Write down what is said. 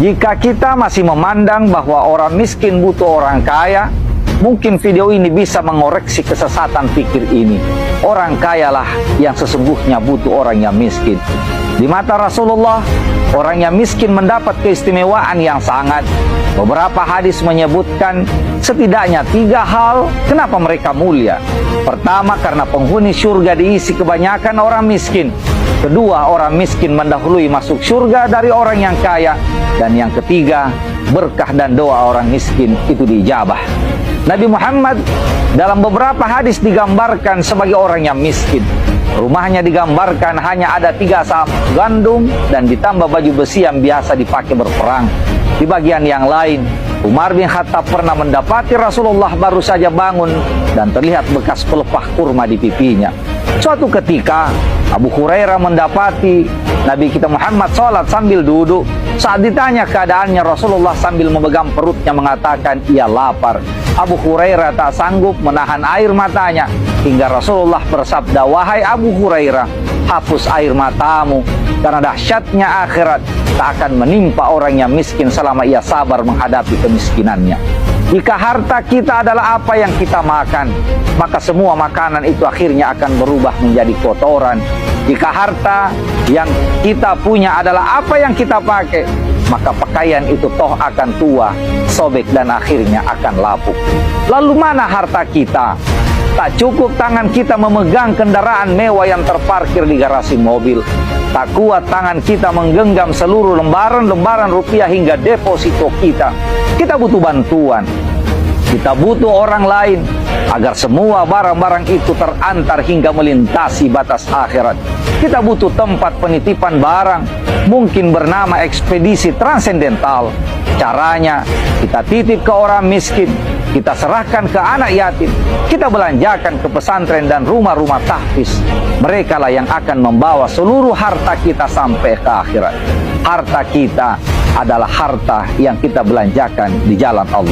Jika kita masih memandang bahwa orang miskin butuh orang kaya, mungkin video ini bisa mengoreksi kesesatan pikir ini. Orang kayalah yang sesungguhnya butuh orang yang miskin. Di mata Rasulullah, orang yang miskin mendapat keistimewaan yang sangat. Beberapa hadis menyebutkan setidaknya 3 hal kenapa mereka mulia. Pertama, karena penghuni surga diisi kebanyakan orang miskin. Kedua, orang miskin mendahului masuk surga dari orang yang kaya. Dan yang ketiga, berkah dan doa orang miskin itu diijabah. Nabi Muhammad dalam beberapa hadis digambarkan sebagai orang yang miskin. Rumahnya digambarkan hanya ada 3 saham gandum dan ditambah baju besi yang biasa dipakai berperang. Di bagian yang lain, Umar bin Khattab pernah mendapati Rasulullah baru saja bangun dan terlihat bekas pelepah kurma di pipinya. Suatu ketika, Abu Hurairah mendapati Nabi kita Muhammad sholat sambil duduk. Saat ditanya keadaannya, Rasulullah sambil memegang perutnya mengatakan ia lapar. Abu Hurairah tak sanggup menahan air matanya hingga Rasulullah bersabda, "Wahai Abu Hurairah, hapus air matamu, karena dahsyatnya akhirat tak akan menimpa orang yang miskin selama ia sabar menghadapi kemiskinannya." Jika harta kita adalah apa yang kita makan, maka semua makanan itu akhirnya akan berubah menjadi kotoran. Jika harta yang kita punya adalah apa yang kita pakai, maka pakaian itu toh akan tua, sobek dan akhirnya akan lapuk. Lalu mana harta kita? Tak cukup tangan kita memegang kendaraan mewah yang terparkir di garasi mobil. Tak kuat tangan kita menggenggam seluruh lembaran-lembaran rupiah hingga deposito kita. Kita butuh bantuan. Kita butuh orang lain agar semua barang-barang itu terantar hingga melintasi batas akhirat. Kita butuh tempat penitipan barang, mungkin bernama ekspedisi transendental. Caranya, kita titip ke orang miskin, kita serahkan ke anak yatim, kita belanjakan ke pesantren dan rumah-rumah tahfiz. Mereka lah yang akan membawa seluruh harta kita sampai ke akhirat. Harta kita adalah harta yang kita belanjakan di jalan Allah.